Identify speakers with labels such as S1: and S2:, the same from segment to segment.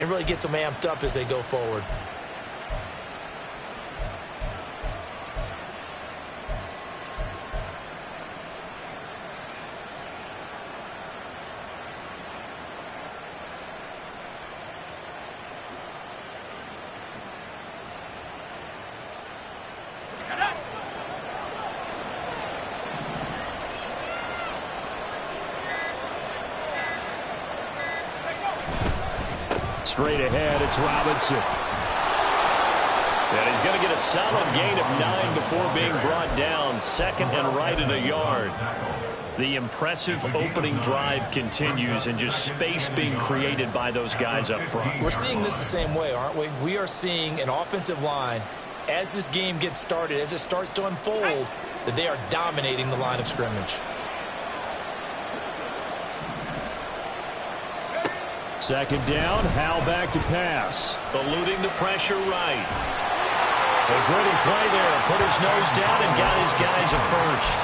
S1: and really gets them amped up as they go forward.
S2: Straight ahead, it's Robinson.
S3: And he's going to get a solid gain of 9 before being brought down. Second and right at a yard. The impressive opening drive continues, and just space being created by those guys up front.
S1: We're seeing this the same way, aren't we? We are seeing an offensive line, as this game gets started, as it starts to unfold, that they are dominating the line of scrimmage.
S2: Second down, Howell back to pass.
S3: Eluding the pressure right. A gritty play there. Put his nose down and got his guys a first.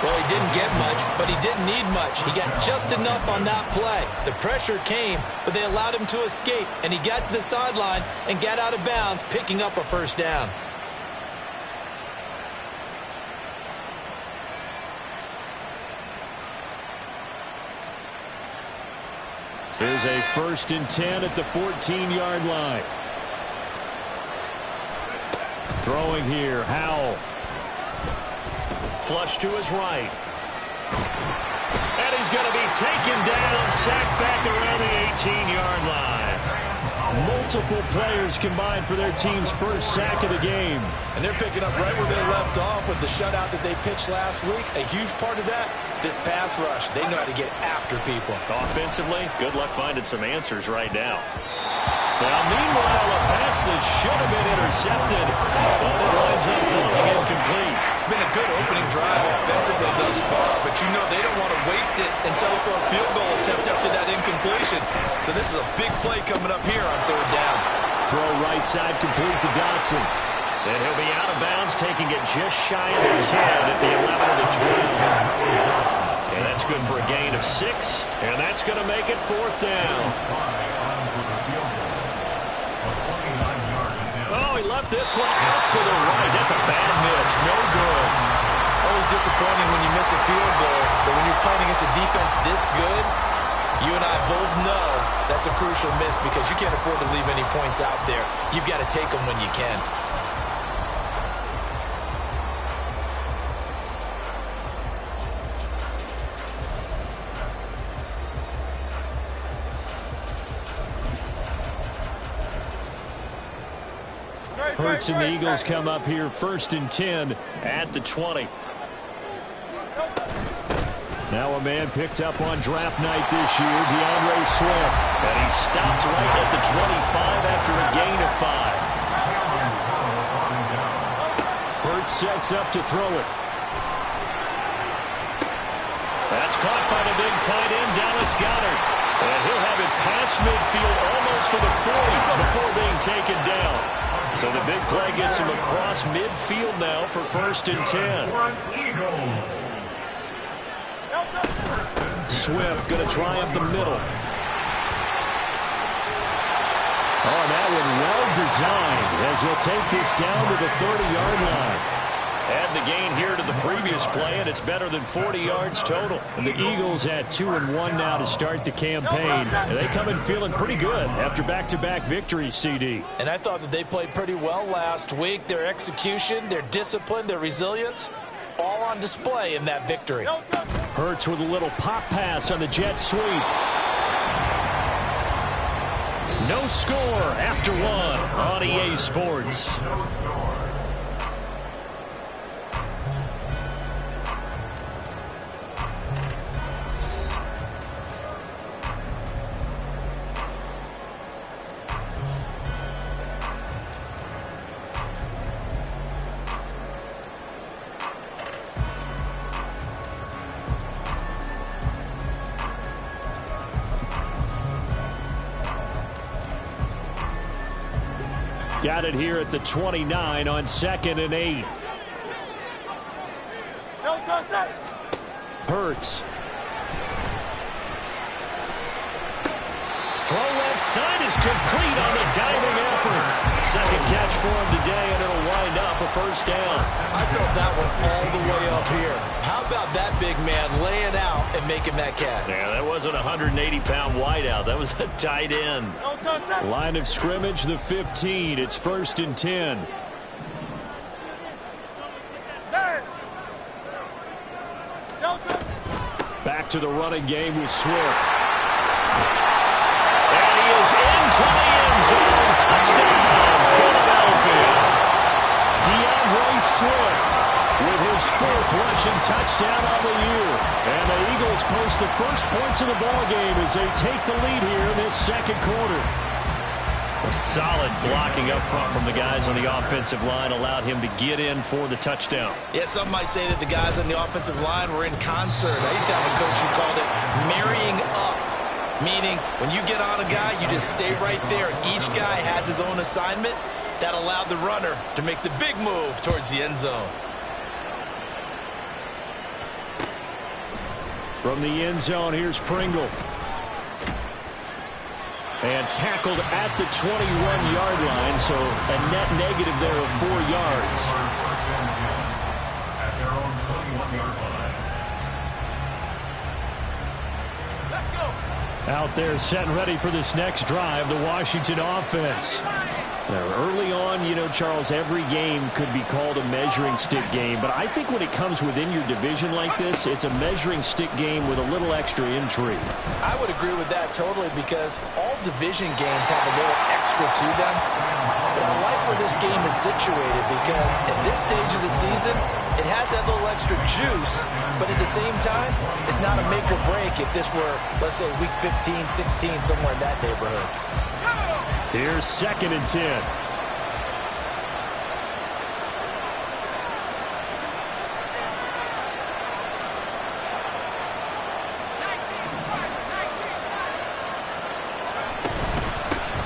S1: Well, he didn't get much, but he didn't need much. He got just enough on that play. The pressure came, but they allowed him to escape, and he got to the sideline and got out of bounds, picking up a first down.
S2: Is a 1st and 10 at the 14-yard line. Throwing here, Howell.
S3: Flush to his right. And he's going to be taken down, sacked back around the 18-yard line.
S2: Multiple players combined for their team's first sack of the game.
S1: And they're picking up right where they left off with the shutout that they pitched last week. A huge part of that, this pass rush. They know how to get after people.
S3: Offensively, good luck finding some answers right now. Now, meanwhile, a pass that should have been intercepted, but it winds up falling incomplete.
S1: It's been a good opening drive offensively thus far, but you know they don't want to waste it and settle for a field goal attempt after that incompletion. So this is a big play coming up here on 3rd down.
S2: Throw right side complete to Dotson.
S3: And he'll be out of bounds, taking it just shy of the 10 at the 11 of the 12. And that's good for a gain of 6, and that's going to make it 4th down. Oh, he left this one out to the right. That's a bad miss. No good.
S1: Always disappointing when you miss a field goal, but when you're playing against a defense this good, you and I both know that's a crucial miss because you can't afford to leave any points out there. You've got to take them when you can.
S2: Hurts and the Eagles come up here 1st and 10
S3: at the 20.
S2: Now a man picked up on draft night this year, DeAndre Swift.
S3: And he stopped right at the 25 after a gain of 5.
S2: Hurts sets up to throw it.
S3: That's caught by the big tight end, Dallas Goedert. And he'll have it past midfield almost to the 40 before being taken down. So the big play gets him across midfield now for 1st and 10.
S2: Swift going to try up the middle. Oh, that one well designed as he'll take this down to the 30-yard line.
S3: Add the gain here to the previous play, and it's better than 40 yards total.
S2: And the Eagles at 2-1 now to start the campaign. And they come in feeling pretty good after back-to-back victories, CD.
S1: And I thought that they played pretty well last week. Their execution, their discipline, their resilience, all on display in that victory.
S2: Hurts with a little pop pass on the jet sweep.
S3: No score after 1 on EA Sports.
S2: Got it here at the 29 on 2nd and 8. Hurts.
S3: Throw left outside is complete on the diving effort. Second catch for him today, and it'll wind up a first down.
S1: I felt that one all the way up here. How about that big man laying out and making that catch?
S3: Yeah, that wasn't a 180-pound wideout. That was a tight end.
S2: Line of scrimmage, the 15. It's 1st and 10. Back to the running game with Swift.
S3: And he is into the end zone. Touchdown, Philadelphia.
S2: DeAndre Swift with his 4th rushing touchdown on the year. And the Eagles post the first points of the ballgame as they take the lead here in this second quarter.
S3: A solid blocking up front from the guys on the offensive line allowed him to get in for the touchdown.
S1: Yeah, some might say that the guys on the offensive line were in concert. I used to have a coach who called it marrying up, meaning when you get on a guy, you just stay right there, and each guy has his own assignment. That allowed the runner to make the big move towards the end zone.
S2: From the end zone, here's Pringle. And tackled at the 21-yard line, so a net negative there of 4 yards. Out there set and ready for this next drive, the Washington offense. Now, early on, you know, Charles, every game could be called a measuring stick game, but I think when it comes within your division like this, it's a measuring stick game with a little extra intrigue.
S1: I would agree with that totally because all division games have a little extra to them. But I like where this game is situated because at this stage of the season, it has that little extra juice, but at the same time, it's not a make or break if this were, let's say, week 15, 16, somewhere in that neighborhood.
S2: Here's 2nd and 10.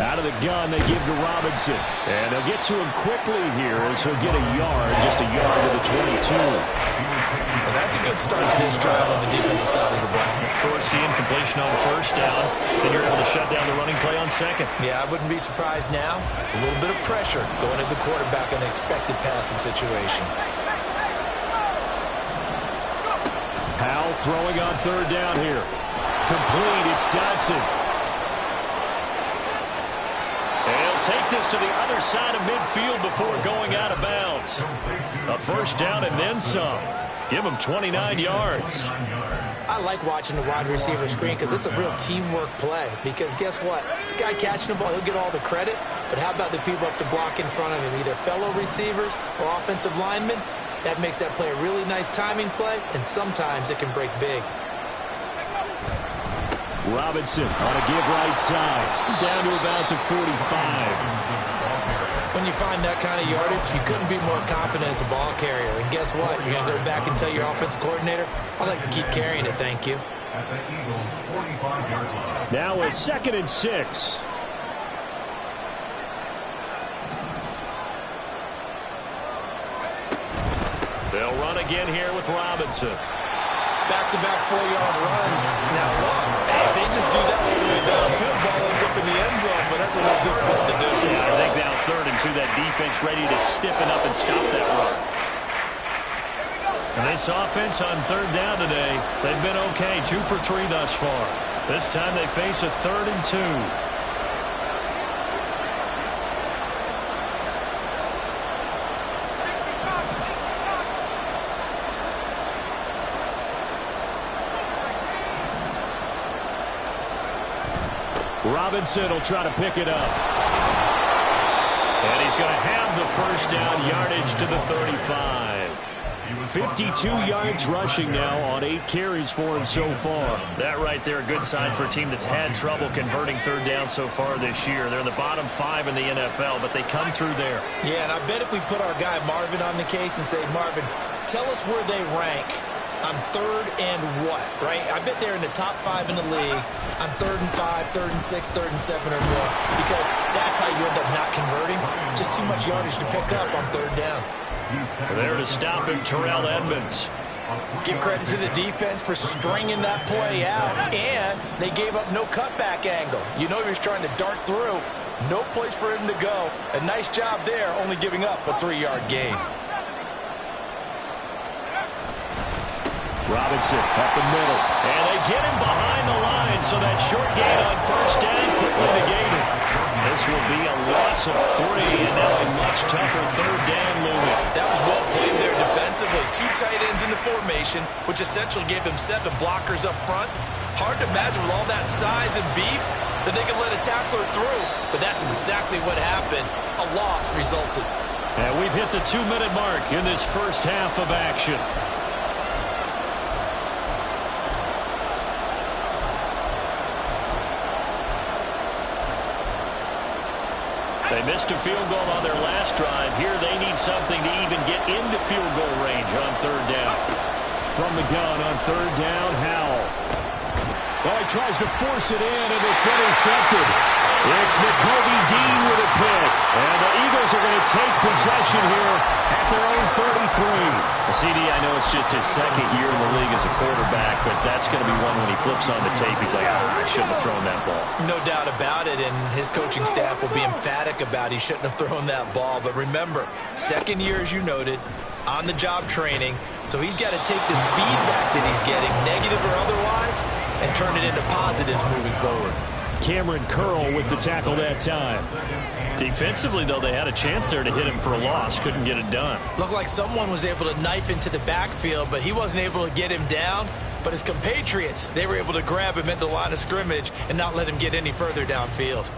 S2: Out of the gun, they give to Robinson. And they'll get to him quickly here as he'll get a yard, just a yard to the 22.
S1: Well, that's a good start to this drive on the defensive side of the ball.
S3: Force the incompletion on 1st down, then you're able to shut down the running play on 2nd.
S1: Yeah, I wouldn't be surprised now. A little bit of pressure going at the quarterback in an expected passing situation.
S2: Powell throwing on 3rd down here. Complete, it's Dodson.
S3: They'll take this to the other side of midfield before going out of bounds. A 1st down and then some. Give him 29 yards.
S1: I like watching the wide receiver screen because it's a real teamwork play. Because guess what? The guy catching the ball, he'll get all the credit. But how about the people up to block in front of him, either fellow receivers or offensive linemen? That makes that play a really nice timing play, and sometimes it can break big.
S2: Robinson on a give right side, down to about the 45.
S1: When you find that kind of yardage, you couldn't be more confident as a ball carrier. And guess what? You're going to go back and tell your offensive coordinator, I'd like to keep carrying it, thank you.
S2: Now a 2nd and 6.
S3: They'll run again here with Robinson.
S1: Back-to-back 4-yard runs. Now, look, hey, if they just do that all the way downfield, ball ends up in the end zone, but that's a little difficult to do.
S3: Yeah, I think now 3rd and 2, that defense ready to stiffen up and stop that run. And this offense on 3rd down today, they've been okay, 2 for 3 thus far. This time they face a 3rd and 2.
S2: Robinson will try to pick it up.
S3: And he's going to have the 1st down, yardage to the 35.
S2: 52 yards rushing now on 8 carries for him so far.
S3: That right there, a good sign for a team that's had trouble converting 3rd down so far this year. They're in the bottom 5 in the NFL, but they come through there.
S1: Yeah, and I bet if we put our guy Marvin on the case and say, Marvin, tell us where they rank on 3rd and what, right? I bet they're in the top 5 in the league on 3rd and 5, 3rd and 6, 3rd and 7 or more, because that's how you end up not converting. Just too much yardage to pick up on 3rd down.
S3: There to stop him, Terrell Edmonds.
S1: Give credit to the defense for stringing that play out, and they gave up no cutback angle. You know he was trying to dart through. No place for him to go. A nice job there, only giving up a 3-yard gain.
S2: Robinson up the middle.
S3: And they get him behind the line, so that short gain on first down quickly negated. This will be a loss of 3, and now a much tougher third down looming.
S1: That was well played there defensively. 2 tight ends in the formation, which essentially gave them 7 blockers up front. Hard to imagine with all that size and beef that they could let a tackler through, but that's exactly what happened. A loss resulted.
S3: And we've hit the 2-minute mark in this first half of action. They missed a field goal on their last drive. Here they need something to even get into field goal range on third down.
S2: From the gun on third down, Howell. Oh, he tries to force it in, and it's intercepted. It's Nakobe Dean with a pick. And the Eagles are going to take possession here at their own 33.
S3: CD, I know it's just his second year in the league as a quarterback, but that's going to be one when he flips on the tape, he's like, I shouldn't have thrown that ball.
S1: No doubt about it, and his coaching staff will be emphatic about he shouldn't have thrown that ball. But remember, second year, as you noted, on-the-job training, so he's got to take this feedback that he's getting, negative or otherwise, and turn it into positives moving forward.
S2: Cameron Curl with the tackle that time.
S3: Defensively, though, they had a chance there to hit him for a loss. Couldn't get it done.
S1: Looked like someone was able to knife into the backfield, but he wasn't able to get him down. But his compatriots, they were able to grab him at the line of scrimmage and not let him get any further downfield.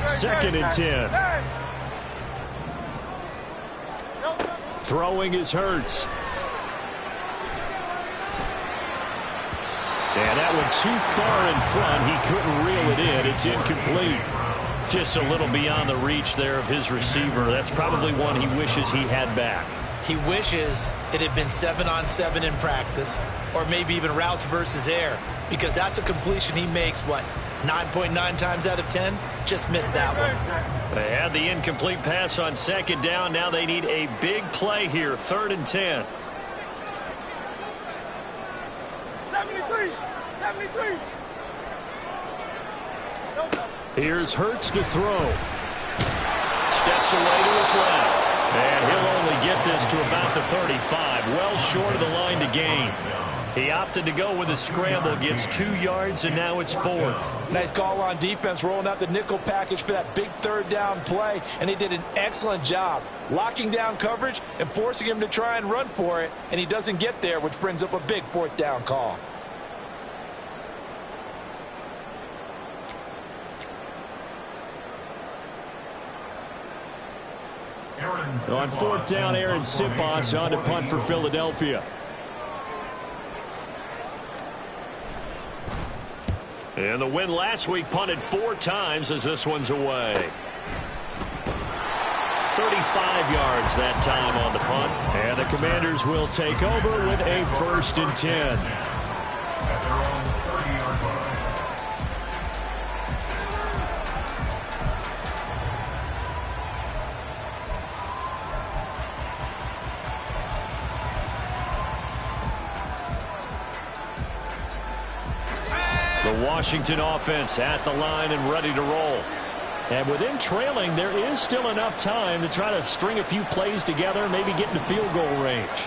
S2: Second and 10. Throwing is Hurts. And that one too far in front. He couldn't reel it in. It's incomplete.
S3: Just a little beyond the reach there of his receiver. That's probably one he wishes he had back.
S1: He wishes it had been 7-on-7 in practice, or maybe even routes versus air, because that's a completion he makes, 9.9 times out of 10? Just missed that one.
S3: They had the incomplete pass on second down. Now they need a big play here, 3rd and 10.
S4: 73.
S2: Here's Hurts to throw.
S3: Steps away to his left. And he'll only get this to about the 35. Well short of the line to gain. He opted to go with a scramble, gets 2 yards, and now it's 4th.
S1: Nice call on defense, rolling out the nickel package for that big third down play, and he did an excellent job locking down coverage and forcing him to try and run for it, and he doesn't get there, which brings up a big 4th down call.
S2: On 4th down, Aaron Sipos on to punt for Philadelphia.
S3: And the win last week punted 4 times as this one's away. 35 yards that time on the punt.
S2: And the Commanders will take over with a 1st and 10. The Washington offense at the line and ready to roll. And within trailing, there is still enough time to try to string a few plays together, maybe get into field goal range.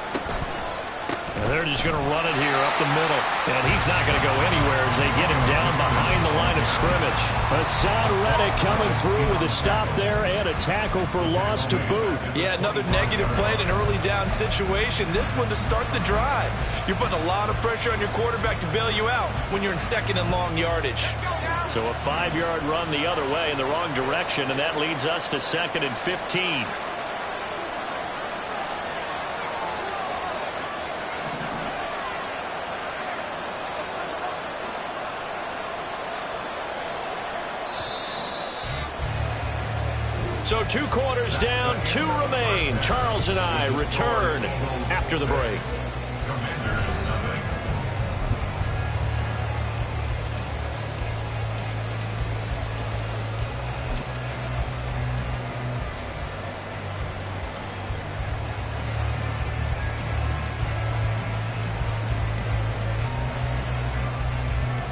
S3: And they're just going to run it here up the middle. And he's not going to go anywhere as they get him down behind the line of scrimmage.
S2: Hassan Reddick coming through with a stop there and a tackle for loss to boot.
S1: Yeah, another negative play in an early down situation. This one to start the drive. You're putting a lot of pressure on your quarterback to bail you out when you're in 2nd and long yardage.
S3: So a 5-yard run the other way in the wrong direction, and that leads us to 2nd and 15. So 2 quarters down, 2 remain. Charles and I return after the break.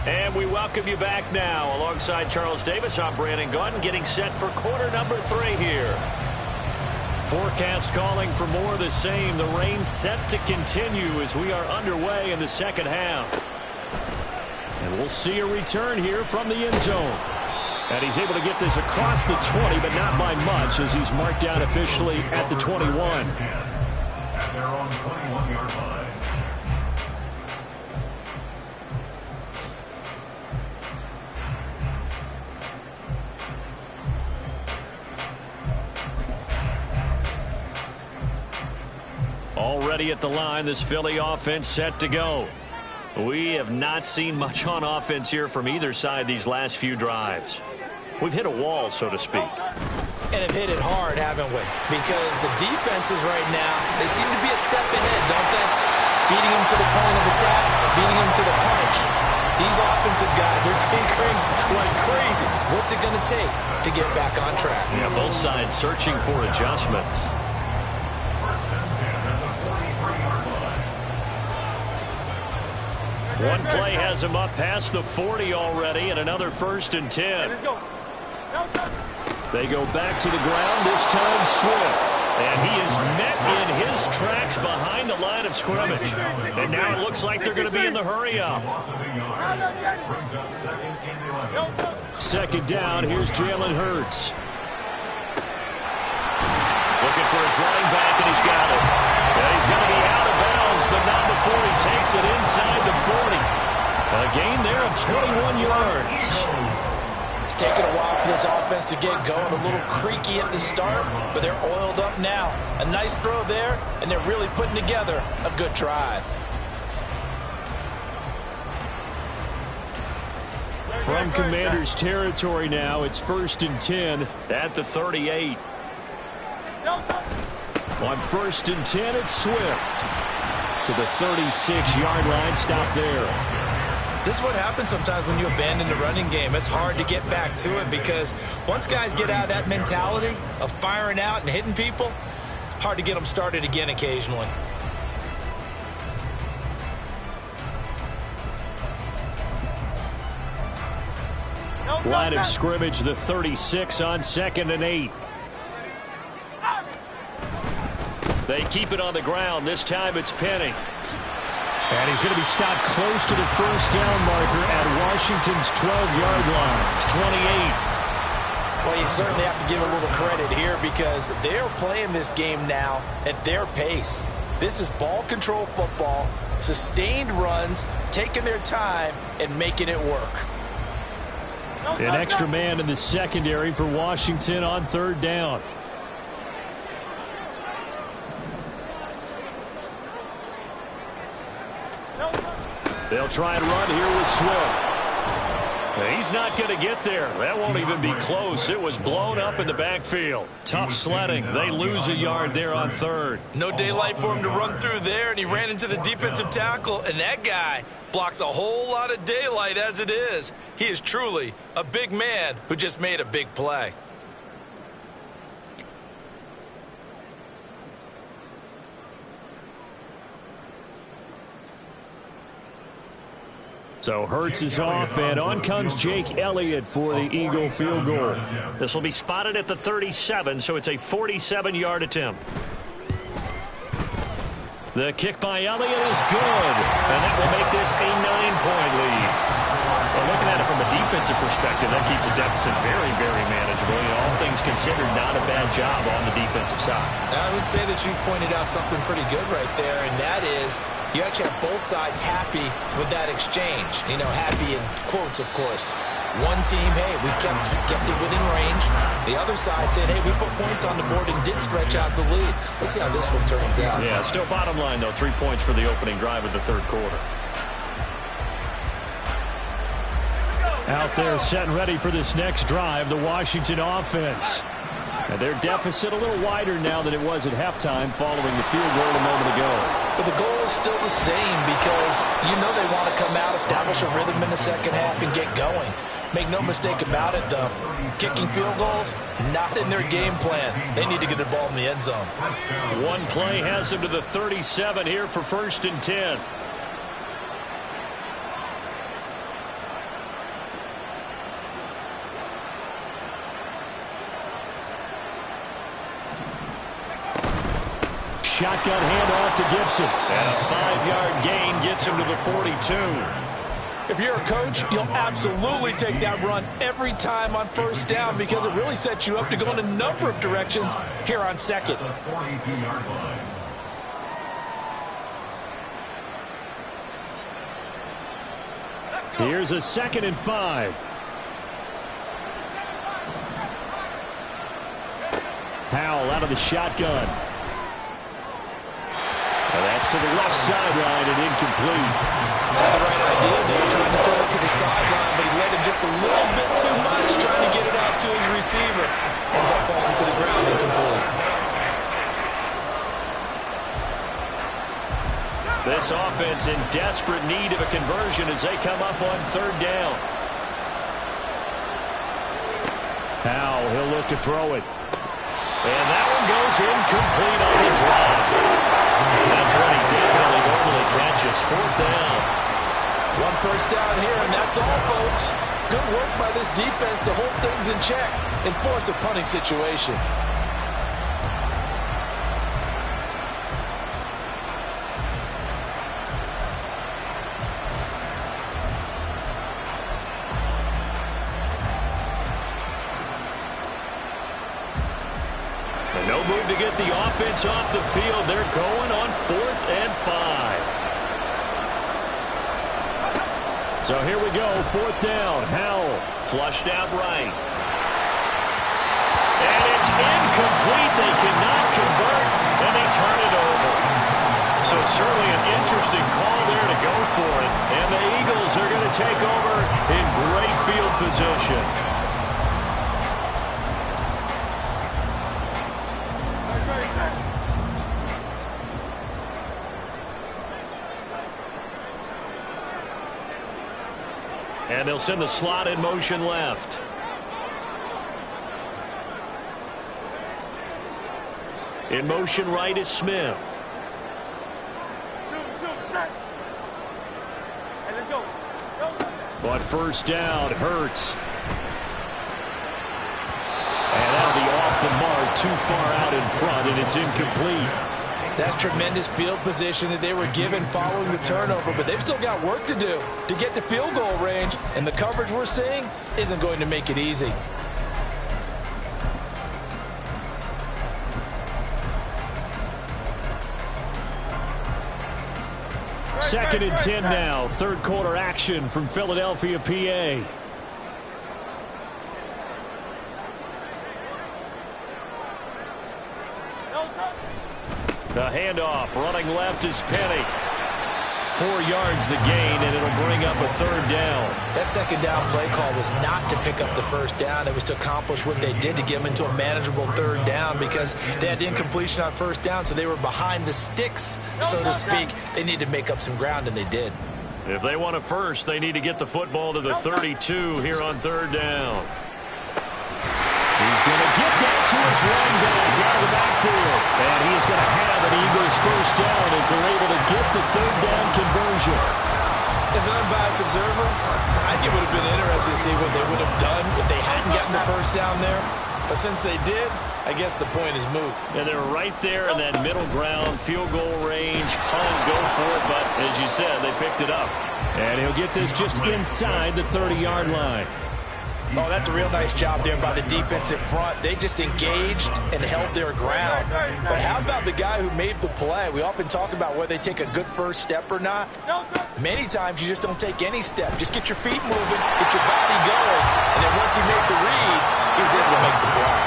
S3: And we welcome you back now. Alongside Charles Davis, I'm Brandon Gaudin, getting set for quarter number 3 here. Forecast calling for more of the same. The rain set to continue as we are underway in the second half. And we'll see a return here from the end zone. And he's able to get this across the 20, but not by much, as he's marked down officially at the 21.
S5: At their own 21-yard line.
S3: Already at the line, this Philly offense set to go. We have not seen much on offense here from either side these last few drives. We've hit a wall, so to speak.
S1: And have hit it hard, haven't we? Because the defenses right now, they seem to be a step ahead, don't they? Beating them to the point of attack, beating them to the punch. These offensive guys are tinkering like crazy. What's it going to take to get back on track?
S3: Yeah, both sides searching for adjustments. One play has him up past the 40 already, and another 1st and 10. They go back to the ground, this time Swift. And he is met in his tracks behind the line of scrimmage. And now it looks like they're going to be in the hurry-up.
S2: Second down, here's Jalen Hurts.
S3: Looking for his running back, and he's got it. And he's going to be out of bounds, but not before he takes it inside the 40. A gain there of 21 yards.
S1: It's taken a while for this offense to get going. A little creaky at the start, but they're oiled up now. A nice throw there, and they're really putting together a good drive.
S2: From Commander's territory now, it's 1st and 10
S3: at the 38.
S2: On 1st and 10, it's Swift to the 36-yard line. Stop there.
S1: This is what happens sometimes when you abandon the running game. It's hard to get back to it because once guys get out of that mentality of firing out and hitting people, hard to get them started again occasionally.
S2: Line of scrimmage, the 36 on 2nd and 8.
S3: They keep it on the ground. This time it's Penny.
S2: And he's going to be stopped close to the 1st down marker at Washington's 12-yard line.
S3: It's 28.
S1: Well, you certainly have to give a little credit here because they're playing this game now at their pace. This is ball control football, sustained runs, taking their time, and making it work.
S2: An extra man in the secondary for Washington on 3rd down.
S3: They'll try and run here with Swift. He's not going to get there. That won't even be close. It was blown up in the backfield. Tough sledding. They lose a yard there on 3rd.
S1: No daylight for him to run through there, and he ran into the defensive tackle, and that guy blocks a whole lot of daylight as it is. He is truly a big man who just made a big play.
S2: So Hurts is off, and on comes Jake Elliott for the Eagle field goal.
S3: This will be spotted at the 37, so it's a 47-yard attempt. The kick by Elliott is good, and that will make this a 9-point lead. Well, looking at it from a defensive perspective, that keeps the deficit very, very manageable. You know, all things considered, not a bad job on the defensive side.
S1: I would say that you've pointed out something pretty good right there, and that is you actually have both sides happy with that exchange. You know, happy in quotes, of course. One team, hey, we've kept it within range. The other side said, hey, we put points on the board and did stretch out the lead. Let's see how this one turns out.
S3: Yeah, still bottom line, though, 3 points for the opening drive of the 3rd quarter.
S2: Out there set and ready for this next drive, the Washington offense. And their deficit a little wider now than it was at halftime following the field goal a moment ago.
S1: But the goal is still the same because you know they want to come out, establish a rhythm in the second half, and get going. Make no mistake about it, though. Kicking field goals, not in their game plan. They need to get the ball in the end zone.
S3: One play has them to the 37 here for 1st and 10.
S2: shotgun handoff to Gibson.
S3: And a 5-yard gain gets him to the 42.
S1: If you're a coach, you'll absolutely take that run every time on first down because it really sets you up to go in a number of directions here on second.
S2: Here's a 2nd and 5. Howell out of the shotgun. And that's to the left sideline and incomplete.
S1: Had the right idea there, trying to throw it to the sideline, but he led him just a little bit too much, trying to get it out to his receiver. Ends up falling to the ground incomplete.
S3: This offense in desperate need of a conversion as they come up on 3rd down.
S2: Howell, he'll look to throw it.
S3: And that one goes incomplete on the drive. That's what he definitely normally catches. 4th down.
S1: 1 first down here, and that's all, folks. Good work by this defense to hold things in check and force a punting situation.
S3: No move to get the offense off the field. They're going on 4th and 5.
S2: So here we go, 4th down. Howell
S3: Flushed out right. And it's incomplete. They cannot convert, and they turn it over. So certainly an interesting call there to go for it. And the Eagles are going to take over in great field position. And they'll send the slot in motion left. In motion right is Smith.
S2: But first down, Hurts. And that'll be off the mark, too far out in front, and it's incomplete.
S1: That's tremendous field position that they were given following the turnover, but they've still got work to do to get to field goal range, and the coverage we're seeing isn't going to make it easy.
S2: Second and 10 now. 3rd quarter action from Philadelphia, PA.
S3: The handoff, running left is Penny. 4 yards the gain, and it'll bring up a 3rd down.
S1: That 2nd down play call was not to pick up the first down. It was to accomplish what they did to get them into a manageable 3rd down because they had incompletion on first down, so they were behind the sticks, so to speak. They needed to make up some ground, and they did.
S3: If they want a first, they need to get the football to the 32 here on 3rd down.
S2: He's going to get that to his running back out of the backfield. And he's going to have an Eagles first down as they're able to get the 3rd down conversion.
S1: As an unbiased observer, I think it would have been interesting to see what they would have done if they hadn't gotten the first down there. But since they did, I guess the point is moot.
S3: And they're right there in that middle ground, field goal range, punt, go for it. But as you said, they picked it up.
S2: And he'll get this just inside the 30-yard line.
S1: Oh, that's a real nice job there by the defensive front. They just engaged and held their ground. But how about the guy who made the play? We often talk about whether they take a good first step or not. Many times you just don't take any step. Just get your feet moving, get your body going, and then once he made the read, he was able to make the play.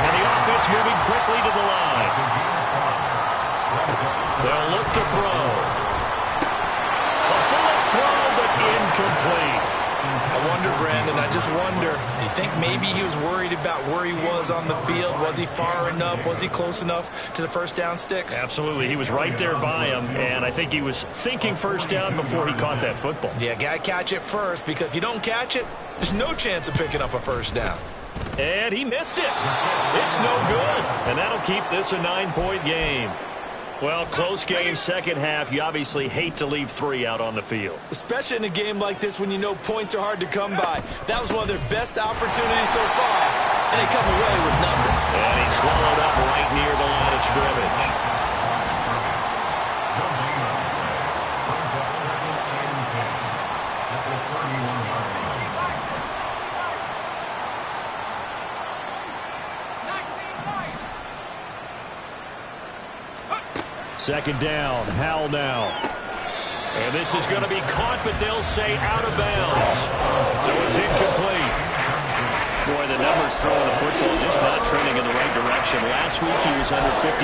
S3: And the offense moving quickly to the line. They'll look to throw. A bullet throw, but incomplete.
S1: I wonder, Brandon, I just wonder, you think maybe he was worried about where he was on the field? Was he far enough? Was he close enough to the first down sticks?
S3: Absolutely. He was right there by him, and I think he was thinking first down before he caught that football.
S1: Yeah, got to catch it first, because if you don't catch it, there's no chance of picking up a first down.
S3: And he missed it. It's no good, and that'll keep this a 9-point game. Well, close game, second half. You obviously hate to leave 3 out on the field.
S1: Especially in a game like this when you know points are hard to come by. That was one of their best opportunities so far, and they come away with nothing.
S3: And he swallowed up right near the line of scrimmage.
S2: Second down, Howell now.
S3: And this is going to be caught, but they'll say out of bounds. So it's incomplete. Boy, the numbers throwing the football just not trending in the right direction. Last week he was under 50%.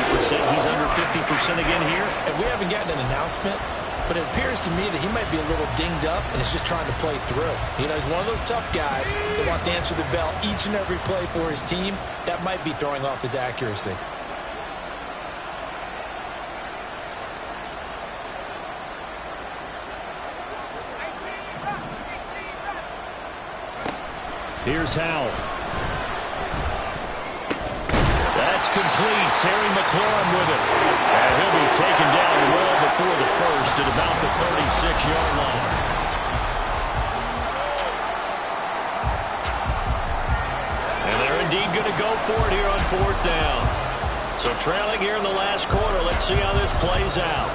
S3: He's under 50% again here.
S1: And we haven't gotten an announcement, but it appears to me that he might be a little dinged up and is just trying to play through. You know, he's one of those tough guys that wants to answer the bell each and every play for his team. That might be throwing off his accuracy.
S2: Here's Howell.
S3: That's complete. Terry McLaurin with it. And he'll be taken down well before the first at about the 36-yard line. And they're indeed going to go for it here on fourth down. So trailing here in the last quarter. Let's see how this plays out.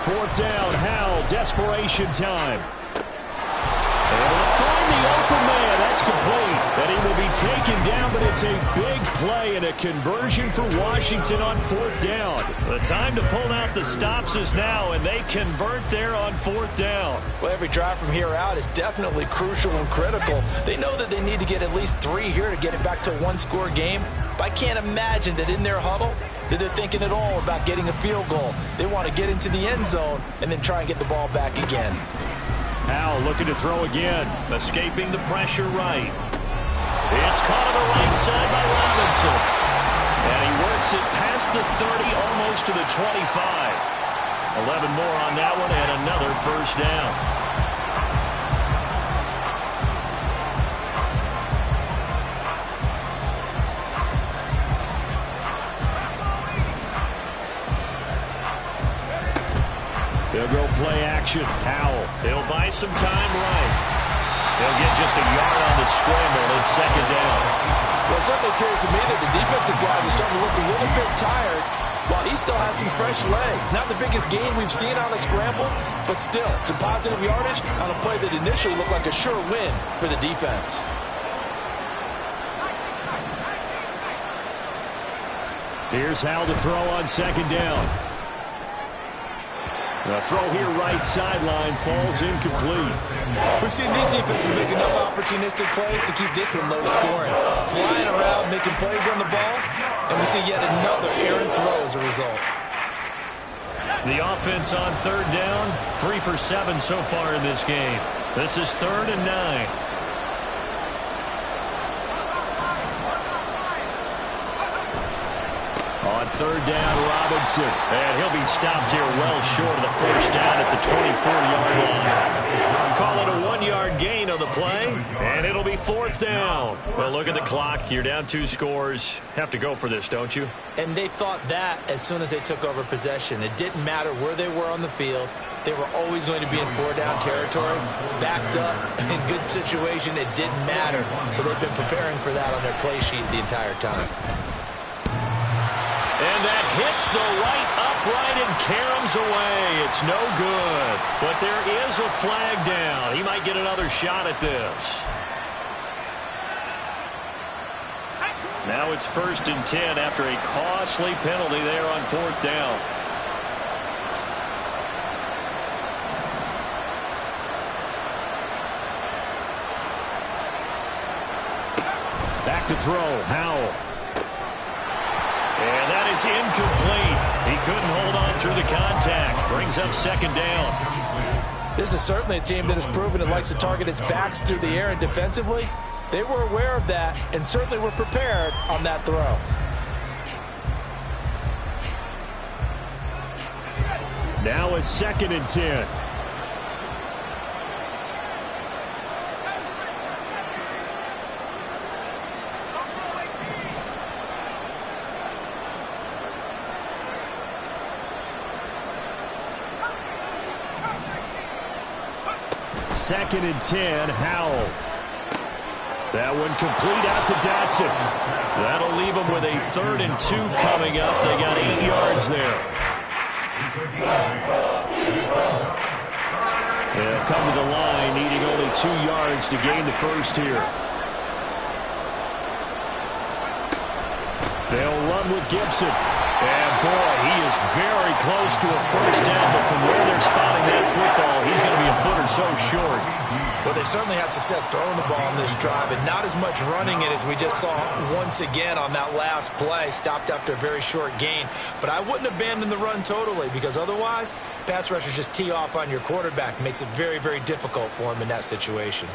S2: Fourth down, Howell, desperation time. Able to find the open man. That's complete. And he will be taken down, but it's a big play and a conversion for Washington on fourth down.
S3: The time to pull out the stops is now, and they convert there on fourth down.
S1: Well, every drive from here out is definitely crucial and critical. They know that they need to get at least 3 here to get it back to a one-score game. But I can't imagine that in their huddle that they're thinking at all about getting a field goal. They want to get into the end zone and then try and get the ball back again.
S2: Howell looking to throw again.
S3: Escaping the pressure right. It's caught on the right side by Robinson. And he works it past the 30, almost to the 25. 11 more on that one and another first down.
S2: They'll go play action. Howell.
S3: He'll buy some time right. They'll get just a yard on the scramble. It's second down.
S1: Well, it certainly appears to me that the defensive guys are starting to look a little bit tired while he still has some fresh legs. Not the biggest gain we've seen on a scramble, but still some positive yardage on a play that initially looked like a sure win for the defense.
S2: Here's Howell to throw on second down. The throw here right sideline falls incomplete.
S1: We've seen these defenses make enough opportunistic plays to keep this one low scoring. Flying around, making plays on the ball, and we see yet another errant throw as a result.
S3: The offense on third down, 3 for 7 so far in this game. This is 3rd and 9.
S2: On third down, Robinson.
S3: And he'll be stopped here well short of the first down at the 24-yard line. Call it a 1-yard gain on the play, and it'll be fourth down. Well, look at the clock. You're down 2 scores. Have to go for this, don't you?
S1: And they thought that as soon as they took over possession. It didn't matter where they were on the field. They were always going to be in 4-down territory, backed up, in good situation. It didn't matter. So they've been preparing for that on their play sheet the entire time.
S3: And that hits the right upright and caroms away. It's no good. But there is a flag down. He might get another shot at this. Now it's 1st and 10 after a costly penalty there on fourth down.
S2: Back to throw, Howell.
S3: And that is incomplete. He couldn't hold on through the contact. Brings up second down.
S1: This is certainly a team that has proven it likes to target its backs through the air and defensively. They were aware of that and certainly were prepared on that throw.
S2: Now it's 2nd and 10. Second and 10, Howell. That one complete out to Dotson.
S3: That'll leave them with a 3rd and 2 coming up. They got 8 yards there.
S2: They'll come to the line, needing only 2 yards to gain the first here. They'll run with Gibson. And, boy, he is very close to a first down, but from where they're spotting that football, he's going to be a foot or so short.
S1: Well, they certainly had success throwing the ball on this drive, and not as much running it as we just saw once again on that last play. Stopped after a very short gain. But I wouldn't abandon the run totally, because otherwise, pass rushers just tee off on your quarterback. Makes it very, very difficult for him in that situation.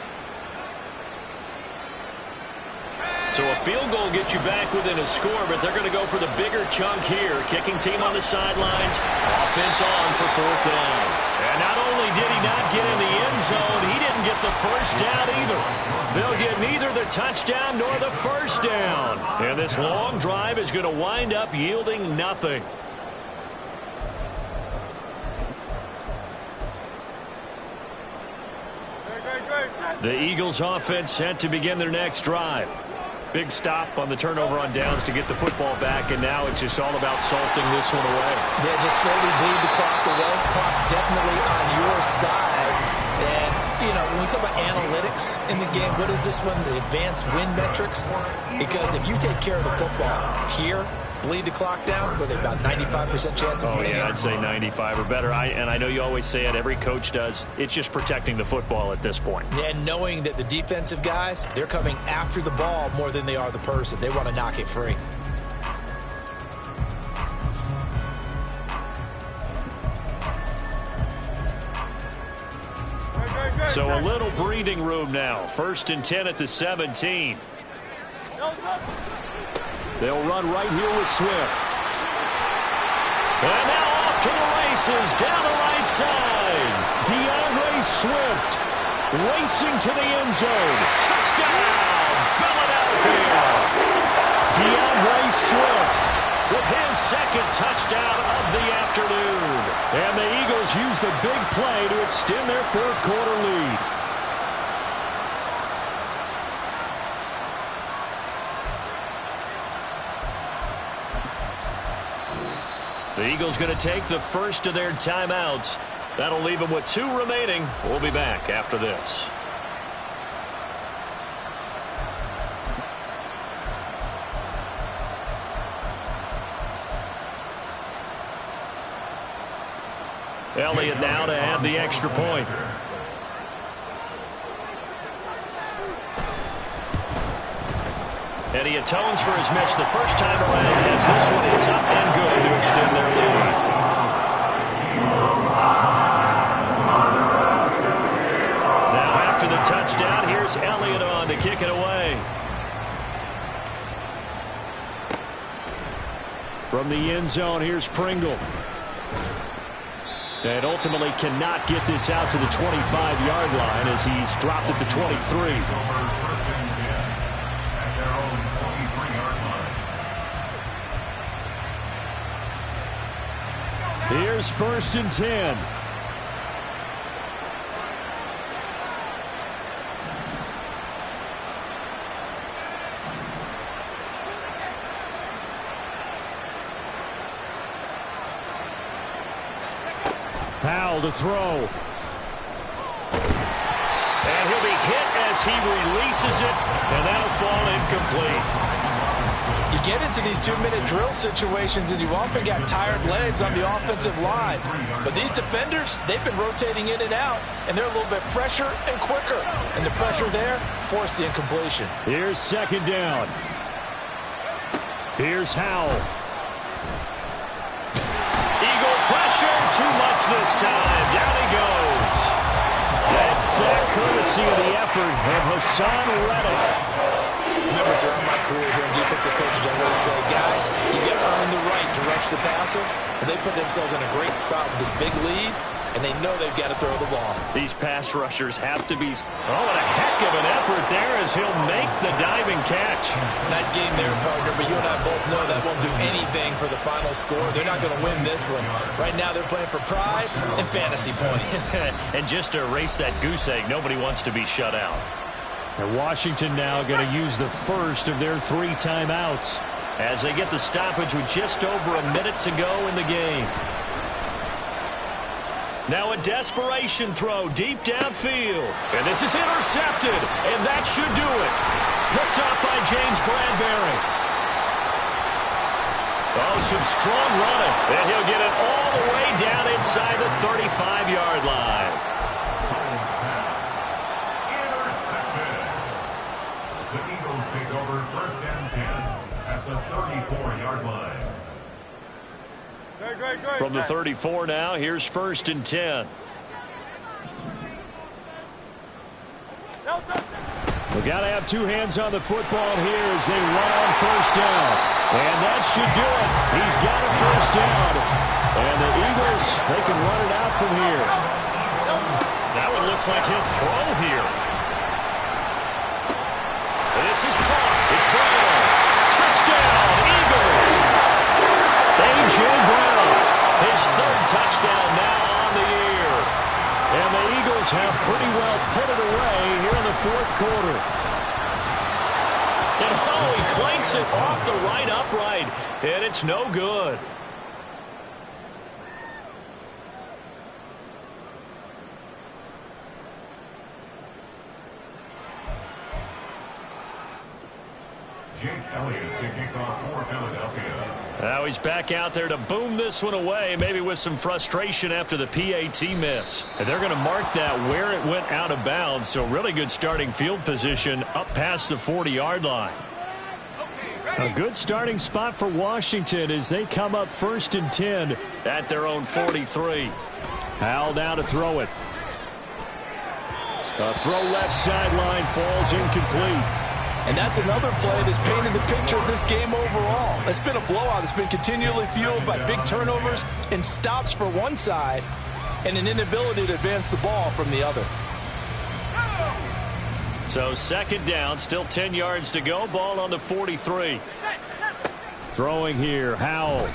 S3: So a field goal gets you back within a score, but they're going to go for the bigger chunk here. Kicking team on the sidelines. Offense on for fourth down. And not only did he not get in the end zone, he didn't get the first down either. They'll get neither the touchdown nor the first down. And this long drive is going to wind up yielding nothing. The Eagles offense set to begin their next drive. Big stop on the turnover on downs to get the football back, and now it's just all about salting this one away.
S1: Yeah, just slowly bleed the clock away. Clock's definitely on your side. And, you know, when we talk about analytics in the game, what is this one? The advanced win metrics? Because if you take care of the football here, bleed the clock down, with about 95% chance of winning.
S3: Oh, yeah, I'd say 95 or better. And I know you always say it, every coach does. It's just protecting the football at this point.
S1: And knowing that the defensive guys, they're coming after the ball more than they are the person. They want to knock it free.
S3: So a little breathing room now. 1st and 10 at the 17.
S2: They'll run right here with Swift.
S3: And now off to the races, down the right side.
S2: DeAndre Swift racing to the end zone.
S3: Touchdown, Philadelphia.
S2: DeAndre Swift
S3: with his second touchdown of the afternoon.
S2: And the Eagles use the big play to extend their fourth quarter lead.
S3: The Eagles going to take the first of their timeouts. That'll leave them with 2 remaining. We'll be back after this. Elliott now to add the extra point. And he atones for his miss the first time around as this one is up and good to extend their lead. Now after the touchdown, here's Elliott on to kick it away.
S2: From the end zone, here's Pringle. And ultimately cannot get this out to the 25-yard line as he's dropped at the 23. Here's 1st and 10. Powell to throw.
S3: And he'll be hit as he releases it, and that'll fall incomplete.
S1: You get into these 2-minute drill situations, and you often got tired legs on the offensive line. But these defenders, they've been rotating in and out, and they're a little bit fresher and quicker. And the pressure there forced the incompletion.
S2: Here's 2nd down. Here's Howell.
S3: Eagle pressure, too much this time. Down he goes.
S2: That sack courtesy of the effort of Hassan Reddick.
S1: Remember, during my career here in defensive coaches, I always say, guys, you got to earn the right to rush the passer. And they put themselves in a great spot with this big lead, and they know they've got to throw the ball.
S3: These pass rushers have to be... Oh, and a heck of an effort there as he'll make the diving catch.
S1: Nice game there, partner, but you and I both know that won't do anything for the final score. They're not going to win this one. Right now, they're playing for pride and fantasy points.
S3: And just to erase that goose egg, nobody wants to be shut out.
S2: And Washington now going to use the first of their 3 timeouts
S3: as they get the stoppage with just over a minute to go in the game. Now a desperation throw deep downfield. And this is intercepted, and that should do it. Picked up by James Bradbury. Oh, some strong running. And he'll get it all the way down inside the 35-yard line.
S5: Intercepted. The Eagles take over 1st and 10 at the 34-yard line.
S4: Great.
S3: From the 34 now, here's 1st and 10.
S2: We got to have two hands on the football here as they run on 1st down. And that should do it. He's got a 1st down. And the Eagles, they can run it out from here.
S3: That one looks like he'll throw here. This is caught. It's Brown. Touchdown, Eagles. A.J. Brown, his 3rd touchdown now on the year. And the Eagles have pretty well put it away here in the 4th quarter. And oh, he clanks it off the right upright, and it's no good.
S5: Jake Elliott to kick off for Philadelphia.
S3: Now he's back out there to boom this one away, maybe with some frustration after the PAT miss. And they're going to mark that where it went out of bounds, so really good starting field position up past the 40-yard line.
S2: A good starting spot for Washington as they come up 1st and 10
S3: at their own 43.
S2: Howell now to throw it. A throw left sideline falls incomplete.
S1: And that's another play that's painted the picture of this game overall. It's been a blowout. It's been continually fueled by big turnovers and stops for one side and an inability to advance the ball from the other.
S3: So 2nd down, still 10 yards to go. Ball on the 43.
S2: Throwing here, Howell.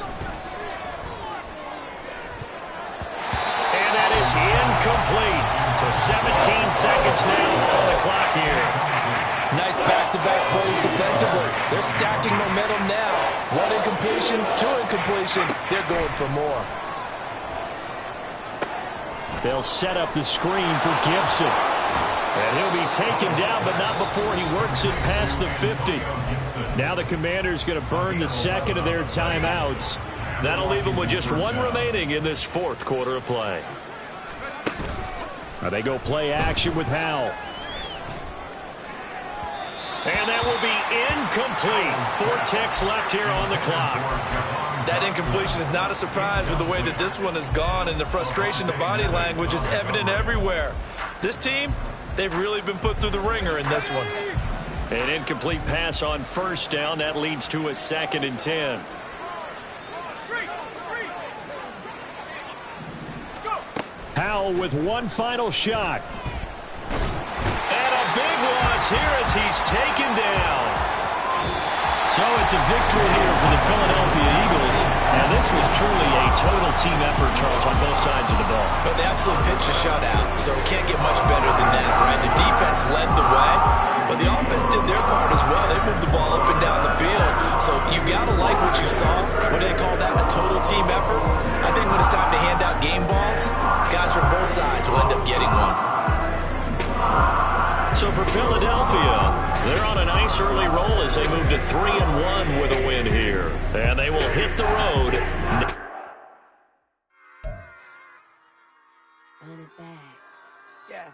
S3: And that is incomplete. So 17 seconds now on the clock here.
S1: Nice back-to-back plays defensively. They're stacking momentum now. 1 incompletion, 2 incompletion. They're going for more.
S2: They'll set up the screen for Gibson.
S3: And he'll be taken down, but not before he works it past the 50.
S2: Now the Commanders going to burn the 2nd of their timeouts.
S3: That'll leave them with just 1 remaining in this 4th quarter of play.
S2: Now they go play action with Howell.
S3: And that will be incomplete. 4 ticks left here on the clock.
S1: That incompletion is not a surprise with the way that this one has gone, and the frustration, the body language is evident everywhere. This team, they've really been put through the ringer in this one.
S3: An incomplete pass on 1st down. That leads to a 2nd and 10.
S2: Howell with one final shot.
S3: Big loss here as he's taken down.
S2: So it's a victory here for the Philadelphia Eagles. And this was truly a total team effort, Charles, on both sides of the ball.
S1: But they absolutely pitched a shutout, so it can't get much better than that, right? The defense led the way, but the offense did their part as well. They moved the ball up and down the field. So you got to like what you saw. What do they call that? A total team effort? I think when it's time to hand out game balls, guys from both sides will end up getting one.
S3: So for Philadelphia, they're on a nice early roll as they move to 3-1 with a win here. And they will hit the road.
S6: On it back. Yeah.